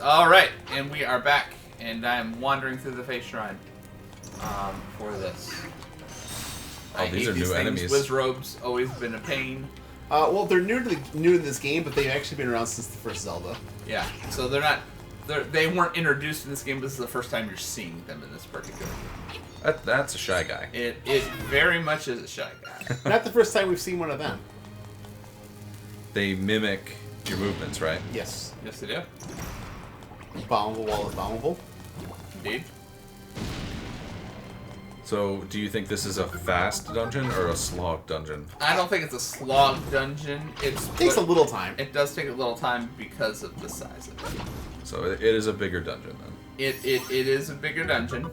Alright, and we are back, and I'm wandering through the Face Shrine for this. Oh, these are new enemies. Wizrobes, always been a pain. Well, they're new to this game, but they've actually been around since the first Zelda. Yeah, so they weren't introduced in this game. This is the first time you're seeing them in this particular game. That's a Shy Guy. It very much is a Shy Guy. Not the first time we've seen one of them. They mimic your movements, right? Yes. Yes, they do. Bombable wall is bombable. Indeed. So, do you think this is a fast dungeon or a slog dungeon? I don't think it's a slog dungeon. It takes a little time. It does take a little time because of the size of it. So it is a bigger dungeon then. It is a bigger dungeon,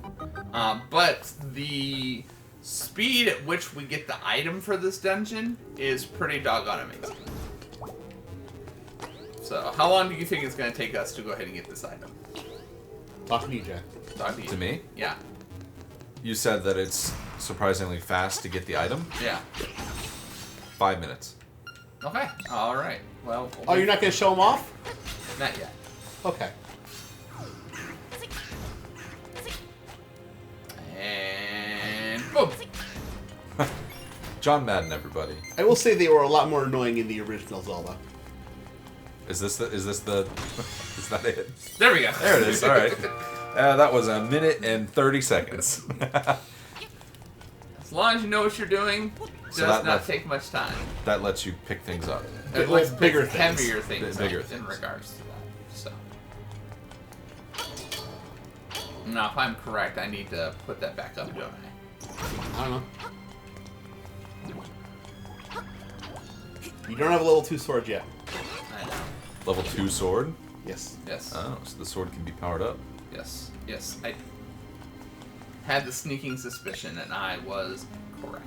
but the speed at which we get the item for this dungeon is pretty doggone amazing. So, how long do you think it's going to take us to go ahead and get this item? Talk to me, Jack. Talk to you. To me? Yeah. You said that it's surprisingly fast to get the item? Yeah. 5 minutes. Okay. All right. Well. Oh, you're not going to show them off? Not yet. Okay. And boom. John Madden, everybody. I will say they were a lot more annoying in the original Zelda. Is that it? There we go. There it is. All right. That was 1 minute and 30 seconds. As long as you know what you're doing, does not take much time. That lets you pick things up. It lets bigger things. Heavier things. Bigger in things. regards to that. So. Now, if I'm correct, I need to put that back up, don't I? I don't know. You don't have a level 2 sword yet. I know. Level 2 sword? Yes. Yes. Oh, so the sword can be powered up. Yes. Yes. I had the sneaking suspicion, and I was correct.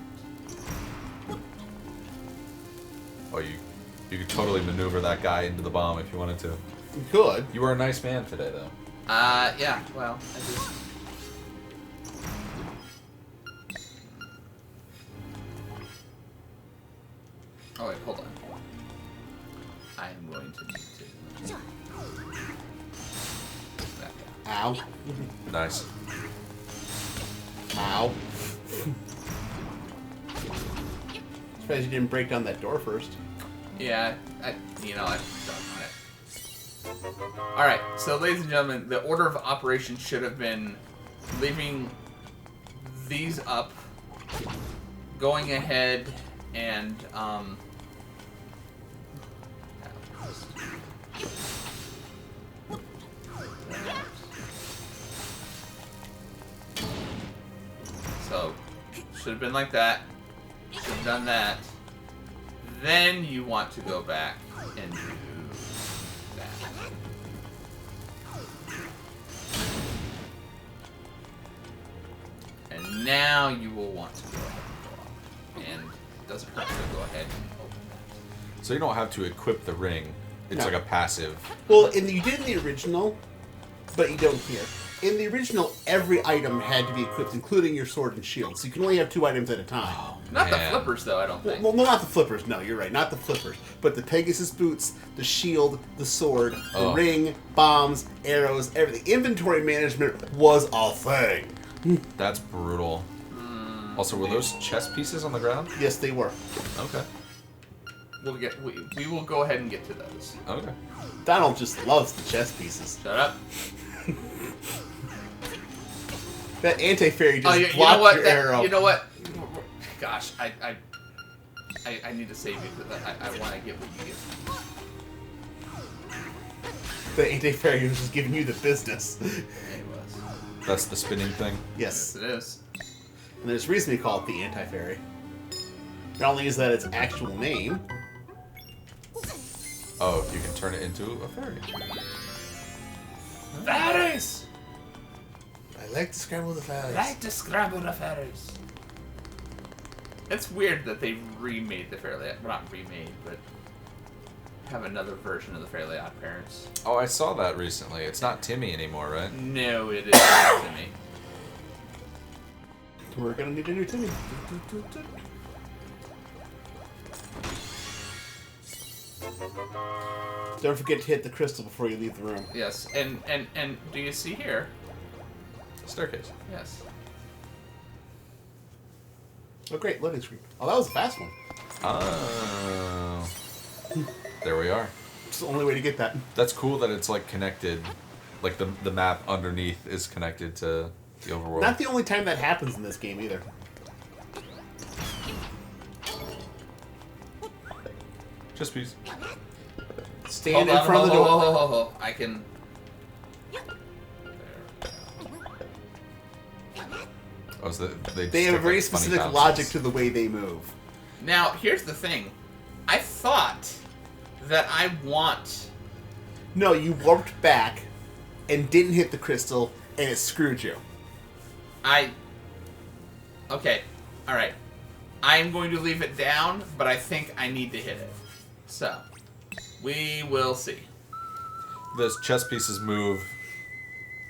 Oh, you could totally maneuver that guy into the bomb if you wanted to. You could. You were a nice man today, though. Yeah. Well, I just. Oh wait, hold on. I am going to need to. Ow. Nice. Ow. Surprised you didn't break down that door first. Yeah, I don't want it. Alright, so ladies and gentlemen, the order of operation should have been leaving these up, going ahead and, so, should have been like that. Should have done that. Then you want to go back and do that. And now you will want to go ahead and go up. And it doesn't hurt to go ahead and open that. So you don't have to equip the ring. It's No. like a passive. Well, you did in the original, but you don't here. In the original, every item had to be equipped, including your sword and shield. So you can only have 2 items at a time. Not the Man. flippers, though, I don't think. Well, not the flippers. No, you're right. Not the flippers. But the Pegasus boots, the shield, the sword, the ring, bombs, arrows, everything. Inventory management was a thing. That's brutal. Also, were those chess pieces on the ground? Yes, they were. Okay. We will go ahead and get to those. Okay. Donald just loves the chess pieces. Shut up. That anti-fairy just You know blocked what? your arrow. You know what? Gosh, I need to save you because I want to get what you get. The anti-fairy was just giving you the business. It was. That's the spinning thing. Yes, Yes. it is. And there's a reason we call it the anti-fairy. Not only is that its actual name. Oh, you can turn it into a fairy. Fairies! I like to scramble the fairies. Like to scramble the fairies. It's weird that they remade the Fairly Odd... Well, not remade, but have another version of the Fairly Odd Parents. Oh, I saw that recently. It's not Timmy anymore, right? No, it isn't to me. We're gonna need a new Timmy. Don't forget to hit the crystal before you leave the room. Yes, and do you see here? Staircase. Yes. Oh, great, loading screen. Oh, that was a fast one. Oh. There we are. It's the only way to get that. That's cool that it's like connected. Like the map underneath is connected to the overworld. Not the only time that happens in this game either. Just peace. Stand Hold in front of the door. Hold. I can. Oh, so they They have a stick, very like, funny specific bounces. logic to the way they move. Now, here's the thing. I thought that I want. No, you warped back and didn't hit the crystal, and it screwed you. Okay, alright. I'm going to leave it down, but I think I need to hit it. So, we will see. The chess pieces move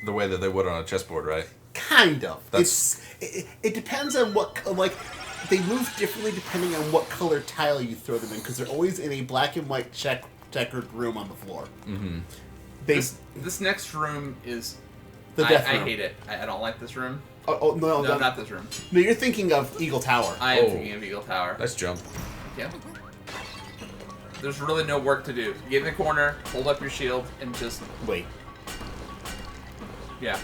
the way that they would on a chessboard, right? Kind of. That's- It depends on what, like, they move differently depending on what color tile you throw them in, because they're always in a black and white checkered room on the floor. Mm-hmm. This next room is... The death room. I hate it. I don't like this room. Oh, no, No, not this room. No, you're thinking of Eagle Tower. I am Oh. thinking of Eagle Tower. Nice jump. Yeah. There's really no work to do. Get in the corner, hold up your shield, and just... Wait. Yeah.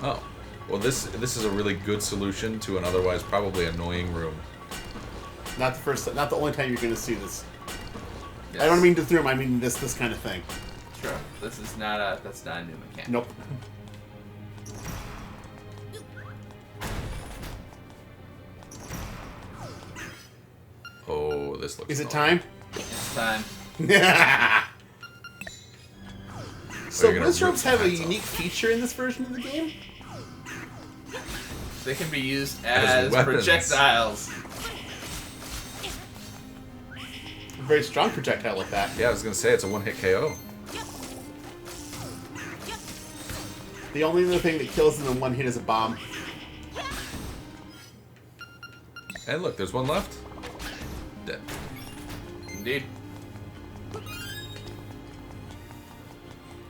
Oh. Well, this is a really good solution to an otherwise probably annoying room. Not the only time you're going to see this. Yes. I don't mean this room, I mean this kind of thing. Sure. That's not a new mechanic. Nope. Oh, this looks. Is it annoying. time? It's time. So you're gonna wizards rip have a the heads off. unique feature in this version of the game? They can be used As as weapons. projectiles. A very strong projectile like that. Yeah, I was gonna say it's a one-hit KO. The only other thing that kills them in one hit is a bomb. And look, there's one left. Dead. Indeed.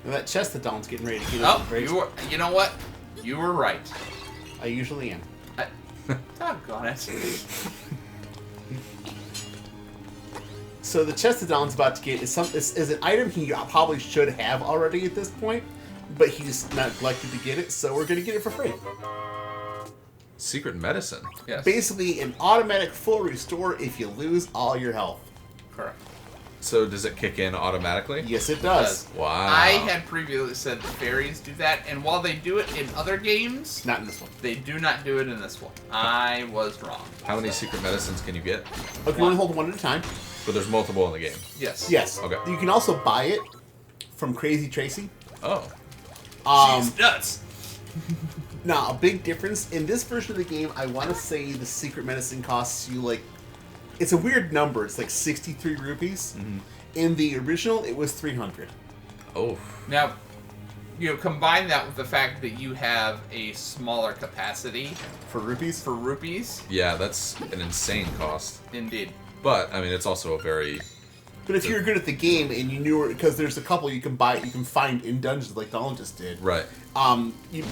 And that chestodon's getting ready to get Oh, over you know what? You were right. I usually am. Doggone it. So the chestodon's about to get is an item he probably should have already at this point, but he's not neglected to get it, so we're going to get it for free. Secret medicine. Yes. Basically, an automatic full restore if you lose all your health. Correct. So does it kick in automatically? Yes, it does. Wow. I had previously said the fairies do that, and while they do it in other games, Not in this one. they do not do it in this one. I was wrong. How many secret medicines can you get? Okay, you can only hold one at a time. But there's multiple in the game. Yes. Yes. Okay. You can also buy it from Crazy Tracy. Oh. She's nuts. Now, a big difference in this version of the game, I want to say the secret medicine costs you like, it's a weird number. It's like 63 rupees. Mm-hmm. In the original, it was 300. Oh. Now, combine that with the fact that you have a smaller capacity For rupees? for rupees. Yeah, that's an insane cost. Indeed. But I mean, it's also a very But if you're good at the game and you knew, because there's a couple you can find in dungeons like Donald just did. right. You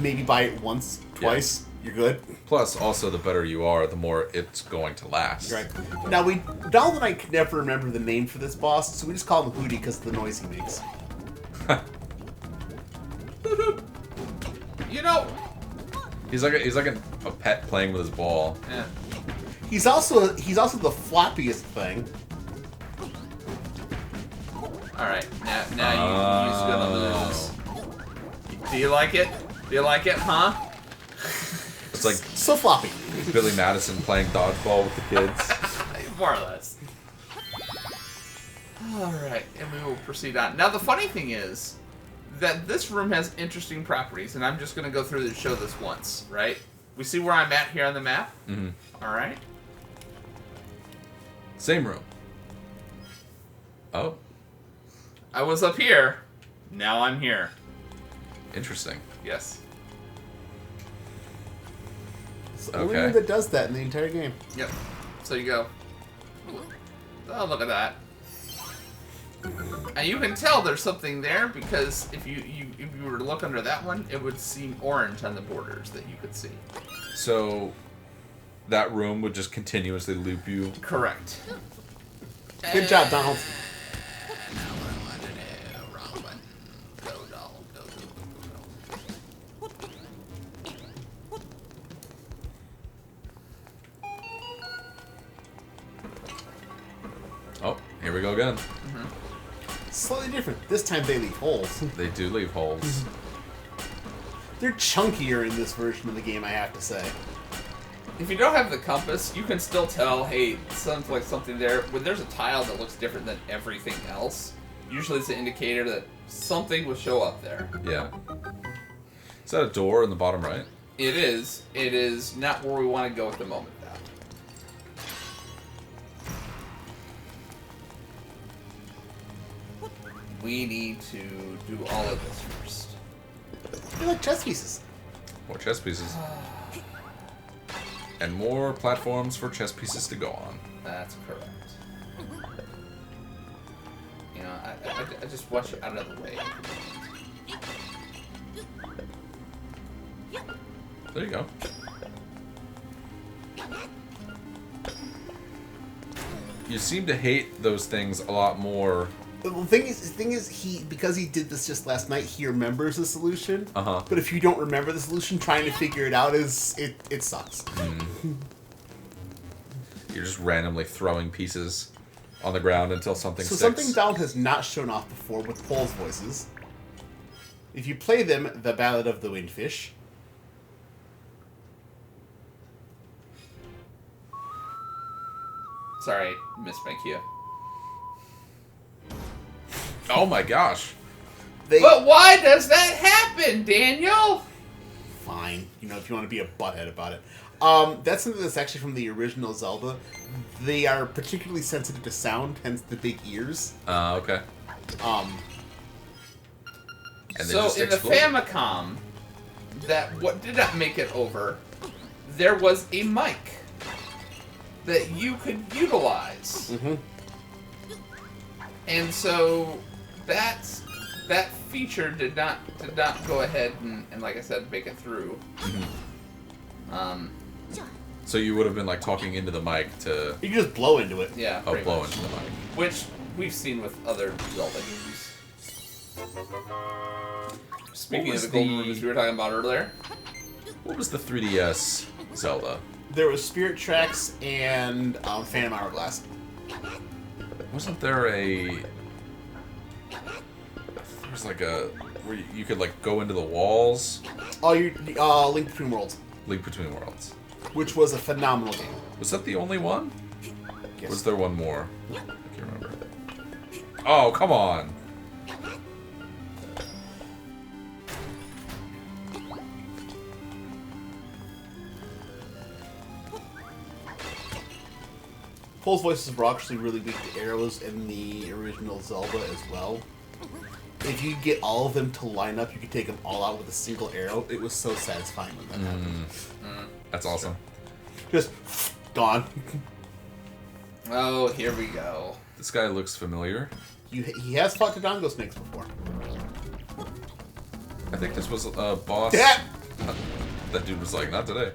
maybe buy it once, twice, you're good. Plus, also, the better you are, the more it's going to last. Right. Now, Donald and I could never remember the name for this boss, so we just call him Hootie because of the noise he makes. You know. He's like a pet playing with his ball. Yeah. He's also the floppiest thing. All right. Now he's gonna lose. Do you like it? Do you like it, huh? It's like So floppy. Billy Madison playing dodgeball with the kids. More or less. Alright, and we will proceed on. Now, the funny thing is that this room has interesting properties, and I'm just going to go through and show this once, right? We see where I'm at here on the map? Mm-hmm. Alright. Same room. Oh, I was up here. Now I'm here. interesting. Yes. It's the only Okay. one that does that in the entire game. Yep. So you go. Oh, look at that. And you can tell there's something there because if you were to look under that one, it would seem orange on the borders that you could see. So that room would just continuously loop you. Correct. Good job, Donald. Now what I want to do, wrong button. Go, Donald, go, Oh, here we go again. Slightly different. This time they leave holes. They do leave holes. They're chunkier in this version of the game, I have to say. If you don't have the compass, you can still tell, hey, sounds like something there. When there's a tile that looks different than everything else, usually it's an indicator that something will show up there. Yeah. Is that a door in the bottom right? It is. It is not where we want to go at the moment, though. We need to do all of this first. They're like chess pieces. More chess pieces. And more platforms for chess pieces to go on. That's correct. You know, I just watch it out of the way. There you go. You seem to hate those things a lot more. The thing is, because he did this just last night, he remembers the solution. Uh-huh. But if you don't remember the solution, trying to figure it out it sucks. You're just randomly throwing pieces on the ground until something So sticks. something Donald has not shown off before with Pole's voices. If you play them, the Ballad of the Windfish. Sorry, missed my cue. Oh my gosh. But why does that happen, Daniel? Fine. You know, if you want to be a butthead about it. That's something that's actually from the original Zelda. They are particularly sensitive to sound, hence the big ears. Okay. And they So just in the explode. Famicom, what did not make it over, there was a mic that you could utilize. Mm-hmm. And so that feature did not go ahead and like I said, make it through. So you would have been like talking into the mic to You can just blow into it. Yeah, blow pretty much. into the mic. Which we've seen with other Zelda games. Speaking of was the golden the- rubies we were talking about earlier. What was the 3DS Zelda? There was Spirit Tracks and Phantom Hourglass. Wasn't there a... There was like a... Where you could like go into the walls? Oh, Link Between Worlds, Link Between Worlds. which was a phenomenal game. Was that the only one? Yes. Was there one more? I can't remember. Oh, come on! Pole's voices were actually really weak to arrows in the original Zelda as well. If you get all of them to line up, you could take them all out with a single arrow. It was so satisfying when that happened. That's awesome. Just gone. Oh, here we go. This guy looks familiar. He has fought Dodongo snakes before. I think this was a boss. Yeah. That dude was like, not today.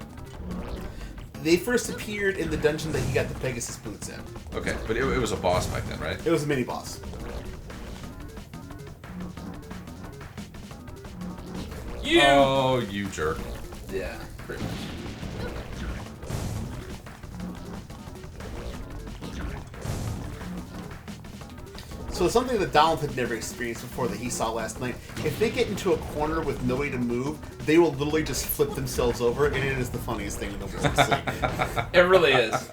They first appeared in the dungeon that you got the Pegasus boots in. Okay, but it was a boss back then, right? It was a mini boss. You! Oh, you jerk. Yeah, pretty much. So something that Donald had never experienced before that he saw last night. If they get into a corner with no way to move, they will literally just flip themselves over, and it is the funniest thing in the world to see. It really is.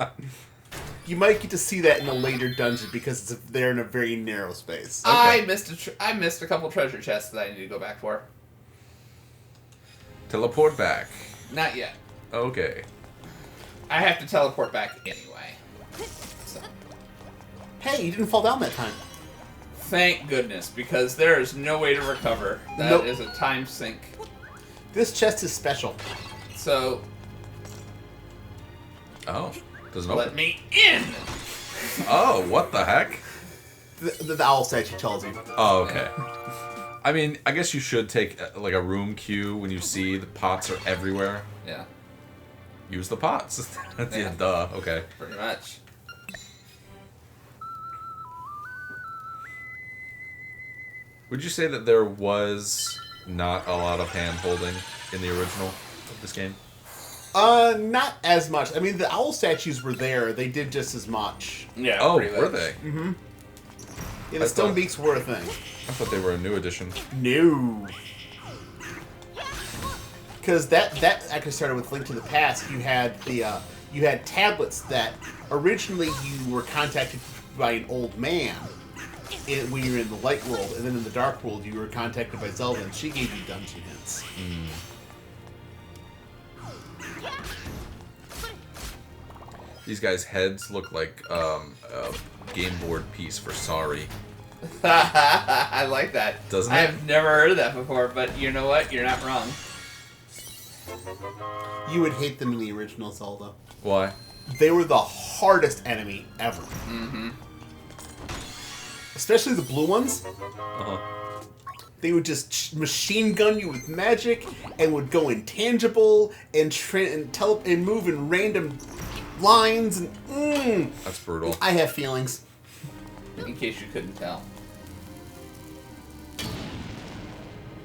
You might get to see that in a later dungeon because they're in a very narrow space. I missed a couple treasure chests that I need to go back for. Teleport back. Not yet. Okay. I have to teleport back anyway. So, Hey, you didn't fall down that time. thank goodness, because there is no way to recover. That Nope. is a time sink. This chest is special. So, Oh. Doesn't let open. me in! Oh, what the heck? The owl statue tells you. Oh, okay. I mean, I guess you should take like a room cue when you see the pots are everywhere. Yeah. Use the pots. Yeah, duh. Okay. Pretty much. Would you say that there was not a lot of hand holding in the original of this game? Not as much. I mean, the owl statues were there. They did just as much. Yeah. Oh, pretty were much. they? Mm-hmm. Yeah, the stone beaks were a thing. I thought they were a new addition. No. Because that actually started with Link to the Past. You had you had tablets that originally you were contacted by an old man when you were in the light world, and then in the dark world you were contacted by Zelda, and she gave you dungeon hints. These guys' heads look like a game board piece for Sorry. I like that. Doesn't I it? have never heard of that before, but you know what? You're not wrong. You would hate them in the original Zelda. Why? They were the hardest enemy ever. Mm-hmm. Especially the blue ones. Uh-huh. They would just machine gun you with magic and would go intangible and move in random lines and That's brutal. I have feelings. In case you couldn't tell.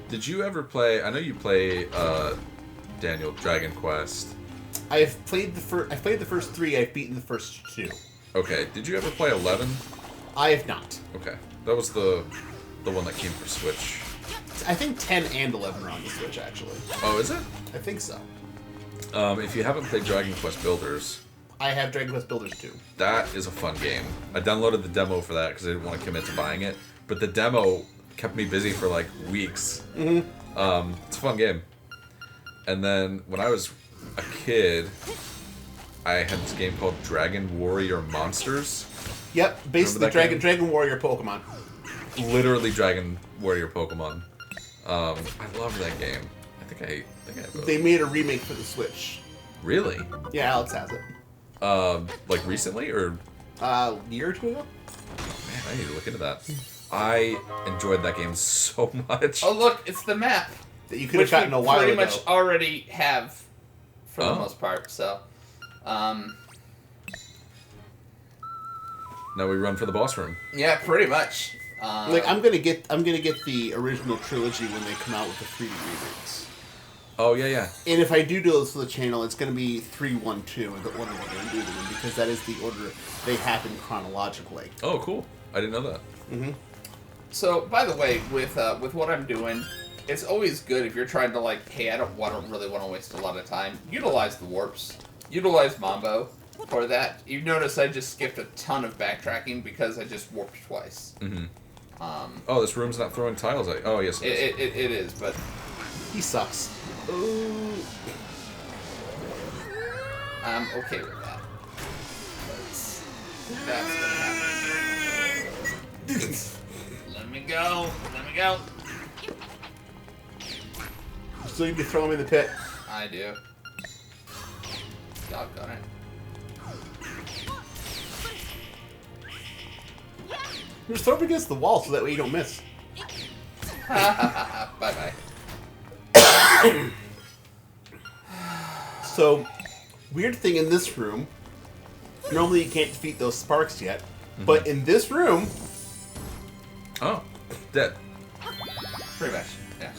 Did you ever play... I know you play, Daniel, Dragon Quest. I've played the first 3. I've beaten the first 2. Okay, did you ever play 11? I have not. Okay, that was the one that came for Switch. I think 10 and 11 are on the Switch, actually. Oh, is it? I think so. If you haven't played Dragon Quest Builders, I have Dragon Quest Builders 2. that is a fun game. I downloaded the demo for that because I didn't want to commit to buying it, but the demo kept me busy for like weeks. Mm-hmm. It's a fun game. And then when I was a kid, I had this game called Dragon Warrior Monsters. Yep, basically Dragon Warrior Pokemon. Literally Dragon Warrior Pokemon. I loved that game. I think I have a... They made a remake for the Switch. Really? Yeah, Alex has it. Like recently or... A year or 2 ago? Man, I need to look into that. I enjoyed that game so much. Oh, look, it's the map. That you could have Which gotten we a while pretty ago. much already have, for the Oh. most part. So, Now we run for the boss room. yeah, pretty much. Like I'm gonna get the original trilogy when they come out with the 3D remakes. Oh, yeah, yeah. And if I do those for the channel, it's gonna be 3, 1, 2 in the order we're gonna do them in, because that is the order they happen chronologically. Oh, cool. I didn't know that. Mm-hmm. So, by the way, with what I'm doing, it's always good if you're trying to like, hey, I don't really want to waste a lot of time. Utilize the warps. Utilize Mambo for that. You notice I just skipped a ton of backtracking because I just warped twice. Mm-hmm. Oh, this room's not throwing tiles at... Oh, yes, it is. It is, but He sucks. ooh, I'm okay with that. That's gonna happen. Let me go. Let me go. So you'd be throwing him in the pit. I do. Doggone it. Just throw him against the wall so that way you don't miss. Bye-bye. So, weird thing in this room. Normally you can't defeat those sparks yet. Mm-hmm. But in this room, Oh, dead. Pretty much, yeah.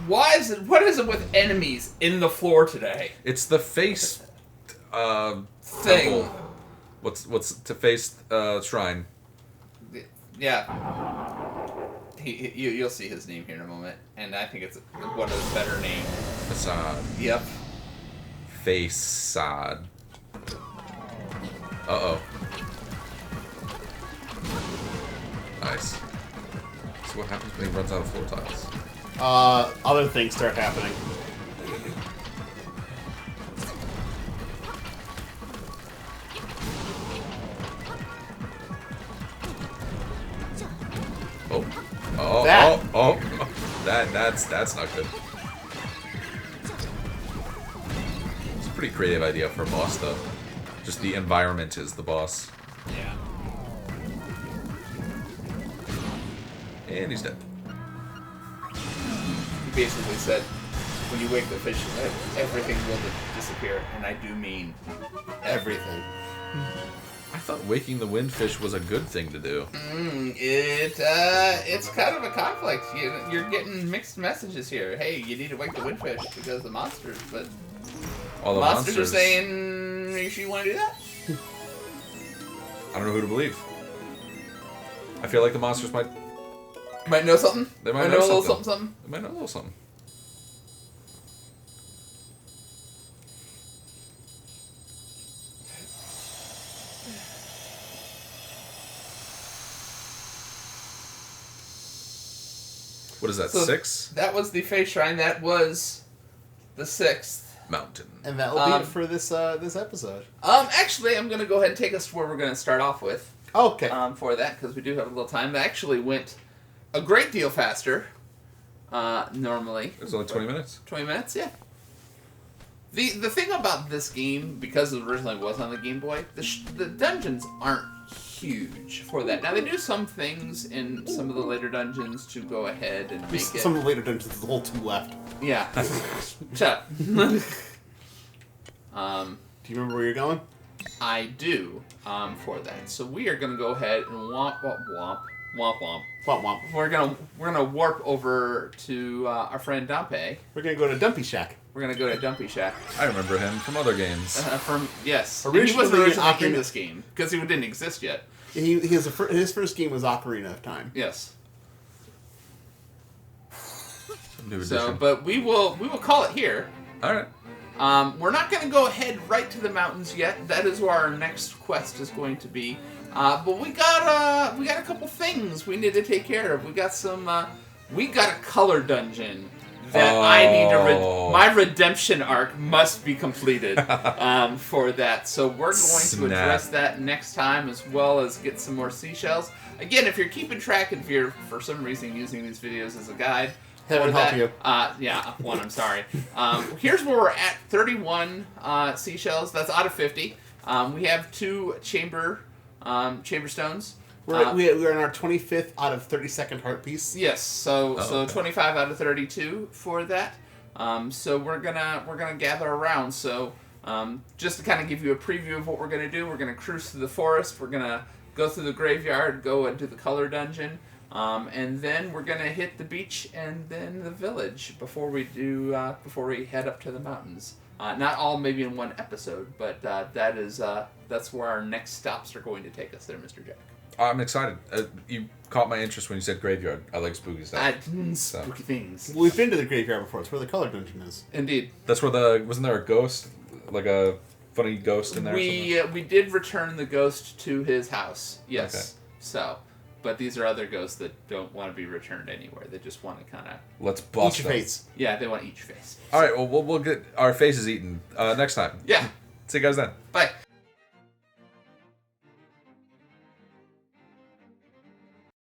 What is it with enemies in the floor today? It's the face... Thing. temple. What's to face shrine? Yeah. You'll see his name here in a moment, and I think it's one of the better names. Facade. Yep. Facade. Uh-oh. Nice. So what happens when he runs out of floor tiles? other things start happening. That. That's not good. It's a pretty pretty creative idea for a boss, though. Just the environment is the boss. Yeah. And he's dead. He basically said, when you wake the fish, everything will disappear, and I do mean Everything. I thought waking the windfish was a good thing to do. It's kind of a conflict. You're getting mixed messages here. Hey, you need to wake the windfish because the monsters, but All the monsters are saying, you sure you want to do that? I don't know who to believe. I feel like the monsters might know something. They might know a little something. something. They might know a little something. What is that, So 6? That was the face shrine. That was the 6th Mountain. And that will be it for this this episode. Actually, I'm gonna go ahead and take us to where we're gonna start off with. Okay. For that, because we do have a little time. That actually went a great deal faster. Normally. It was only 20 minutes. 20 minutes, yeah. The thing about this game, because it originally was on the Game Boy, the dungeons aren't huge for that. Now, they do some things in some of the later dungeons to go ahead and make it... Some of the later dungeons, there's a whole 2 left. Yeah. Shut up. Do you remember where you're going? I do, for that. So we are going to go ahead and womp, womp, womp, womp, womp. Womp womp. We're gonna warp over to our friend Dampe. We're gonna go to Dumpy Shack. We're gonna go to Dumpy Shack. I remember him from other games. Yes, Originally, he wasn't originally in Ocarina- this game because he didn't exist yet. His first game was Ocarina of Time. Yes. New So, edition. but we will call it here. Alright. We're not gonna go ahead right to the mountains yet. That is where our next quest is going to be. But we got a couple things we need to take care of. We got a color dungeon that I need to my redemption arc must be completed for that. So we're going to address that next time, as well as get some more seashells. Again, if you're keeping track, and if you're for some reason using these videos as a guide, That would help you. I'm sorry. Here's where we're at: 31 seashells. That's out of 50. We have 2 chamber stones. We're in our 25th out of 32nd heart piece. Yes, so okay. 25 out of 32 for that. So we're gonna gather around. So just to kind of give you a preview of what we're gonna do, we're gonna cruise through the forest. We're gonna go through the graveyard, go into the color dungeon, and then we're gonna hit the beach and then the village before we head up to the mountains. Not all maybe in one episode, but that's where our next stops are going to take us there, Mr. Jack. I'm excited. You caught my interest when you said graveyard. I like spooky stuff. Spooky things. We've been to the graveyard before. It's where the color dungeon is. Indeed. That's where wasn't there a ghost? Like a funny ghost in there or something? We did return the ghost to his house. Yes. Okay. So, but these are other ghosts that don't want to be returned anywhere. They just want to kind of... Let's bust Each them. face. Yeah, they want each face. Alright, well, we'll get our faces eaten next time. Yeah. See you guys then. Bye.